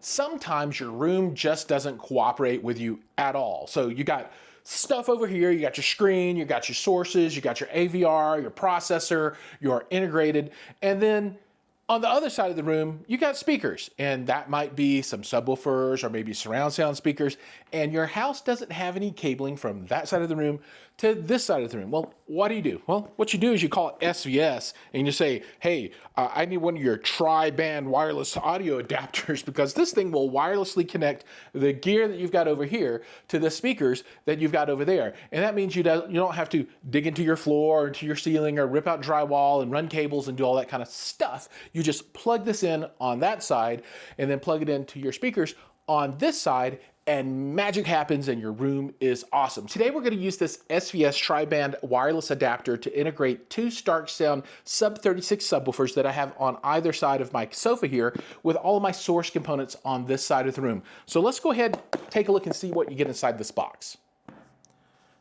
sometimes your room just doesn't cooperate with you at all. So you got stuff over here, you got your screen, you got your sources, you got your AVR, your processor, your integrated, and then on the other side of the room, you got speakers, and that might be some subwoofers or maybe surround sound speakers, and your house doesn't have any cabling from that side of the room to this side of the room. Well, what do? Well, what you do is you call it SVS, and you say, hey, I need one of your tri-band wireless audio adapters because this thing will wirelessly connect the gear that you've got over here to the speakers that you've got over there. And that means you don't have to dig into your floor or into your ceiling or rip out drywall and run cables and do all that kind of stuff. You just plug this in on that side and then plug it into your speakers on this side, and magic happens and your room is awesome. Today we're going to use this SVS tri-band wireless adapter to integrate two Stark Sound sub 36 subwoofers that I have on either side of my sofa here with all of my source components on this side of the room. So let's go ahead, take a look and see what you get inside this box.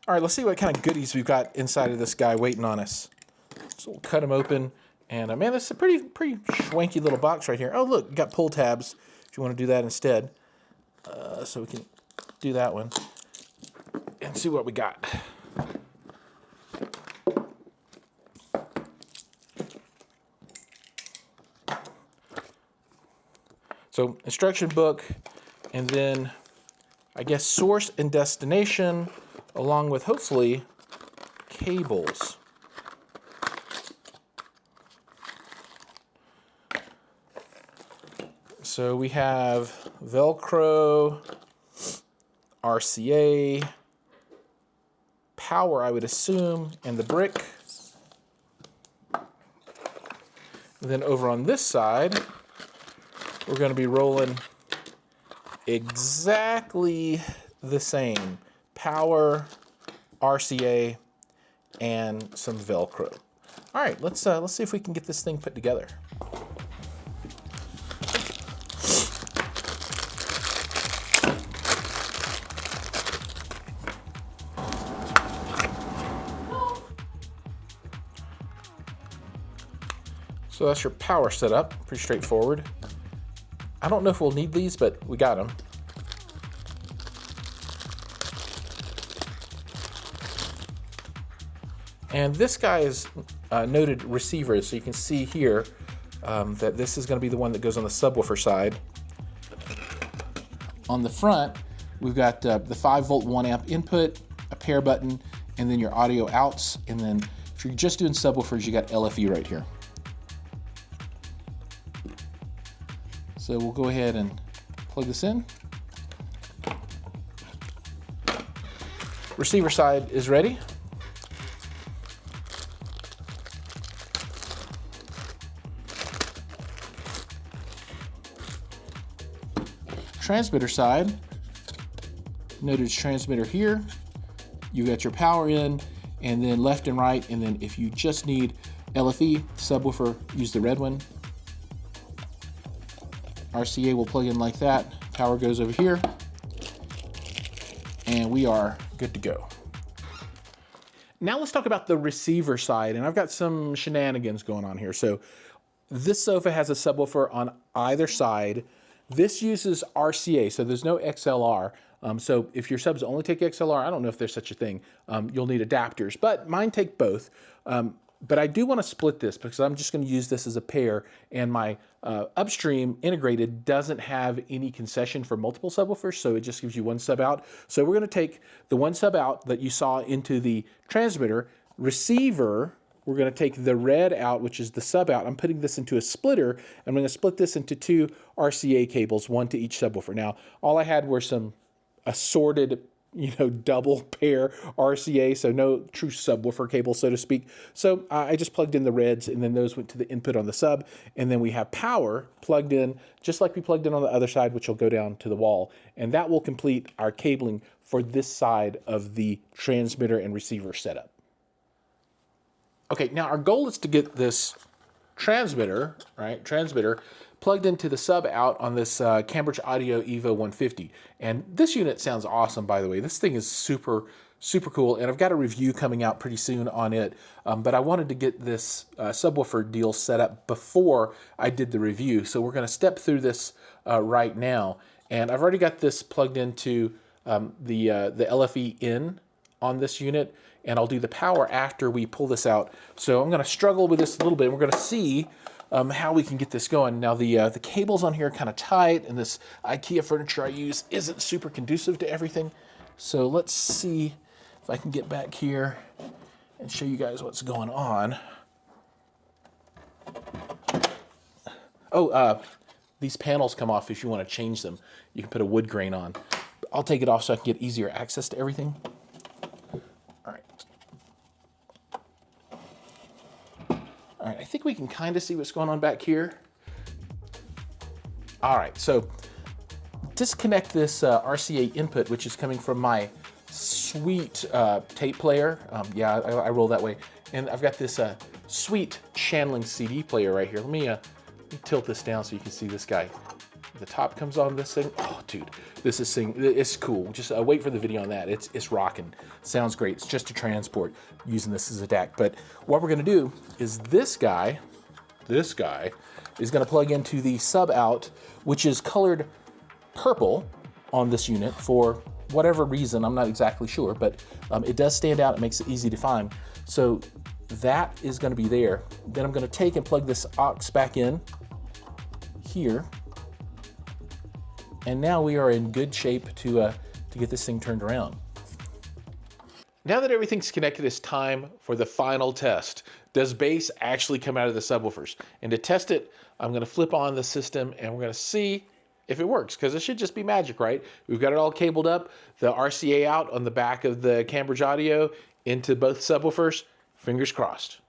All right, let's see what kind of goodies we've got inside of this guy waiting on us. So we'll cut them open, and man, this is a pretty swanky little box right here. Oh look, you got pull tabs if you want to do that instead. So we can do that one and see what we got. So instruction book, and then I guess source and destination, along with hopefully cables. So we have Velcro, RCA, power, I would assume, and the brick. And then over on this side, we're going to be rolling exactly the same. Power, RCA, and some Velcro. All right, let's see if we can get this thing put together. So that's your power setup, pretty straightforward. I don't know if we'll need these, but we got them. And this guy is noted receiver, so you can see here that this is going to be the one that goes on the subwoofer side. On the front, we've got the 5-volt 1-amp input, a pair button, and then your audio outs. And then if you're just doing subwoofers, you got LFE right here. So we'll go ahead and plug this in. Receiver side is ready. Transmitter side, noted transmitter here. You got your power in, and then left and right, and then if you just need LFE subwoofer, use the red one. RCA will plug in like that. Power goes over here, and we are good to go. Now let's talk about the receiver side, and I've got some shenanigans going on here. So this sofa has a subwoofer on either side. This uses RCA, so there's no XLR. So if your subs only take XLR, I don't know if there's such a thing, you'll need adapters, but mine take both. But I do want to split this because I'm just going to use this as a pair, and my upstream integrated doesn't have any concession for multiple subwoofers, so it just gives you one sub out. So we're going to take the one sub out that you saw into the transmitter. Receiver, we're going to take the red out, which is the sub out. I'm putting this into a splitter. I'm going to split this into two RCA cables, one to each subwoofer. Now, all I had were some assorted double pair RCA, so no true subwoofer cable, so to speak. So I just plugged in the reds, and then those went to the input on the sub, and then we have power plugged in, just like we plugged in on the other side, which will go down to the wall, and that will complete our cabling for this side of the transmitter and receiver setup. Okay, now our goal is to get this transmitter, plugged into the sub out on this Cambridge Audio Evo 150. And this unit sounds awesome, by the way. This thing is super super cool. And I've got a review coming out pretty soon on it. But I wanted to get this subwoofer deal set up before I did the review. So we're going to step through this right now. And I've already got this plugged into the LFE in on this unit. And I'll do the power after we pull this out. So I'm going to struggle with this a little bit. We're going to see how we can get this going. Now the cables on here are kind of tight, and this IKEA furniture I use isn't super conducive to everything. So let's see if I can get back here and show you guys what's going on. Oh, these panels come off if you want to change them. You can put a wood grain on. I'll take it off so I can get easier access to everything. All right, I think we can kind of see what's going on back here. All right, so disconnect this RCA input, which is coming from my sweet tape player. Yeah, I roll that way. And I've got this sweet channeling CD player right here. Let me tilt this down so you can see this guy. The top comes on this thing. Oh, dude, this is it's cool. Just wait for the video on that. It's rocking. Sounds great. It's just a transport using this as a DAC. But what we're gonna do is this guy is gonna plug into the sub out, which is colored purple on this unit for whatever reason. I'm not exactly sure, but it does stand out. It makes it easy to find. So that is gonna be there. Then I'm gonna take and plug this aux back in here. And now we are in good shape to get this thing turned around. Now that everything's connected, it's time for the final test. Does bass actually come out of the subwoofers? And to test it, I'm gonna flip on the system and we're gonna see if it works, because it should just be magic, right? We've got it all cabled up, the RCA out on the back of the Cambridge Audio into both subwoofers. Fingers crossed.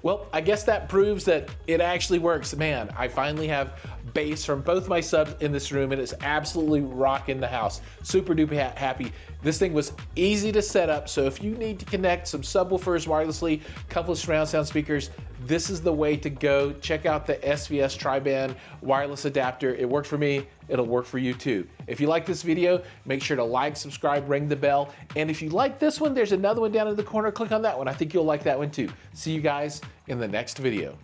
Well, I guess that proves that it actually works. Man, I finally have bass from both my subs in this room and it's absolutely rocking the house. Super duper happy. This thing was easy to set up, so if you need to connect some subwoofers wirelessly, a couple of surround sound speakers, this is the way to go. Check out the SVS tri-band wireless adapter. It worked for me, it'll work for you too. If you like this video, make sure to like, subscribe, ring the bell. And if you like this one, there's another one down in the corner. Click on that one. I think you'll like that one too. See you guys in the next video.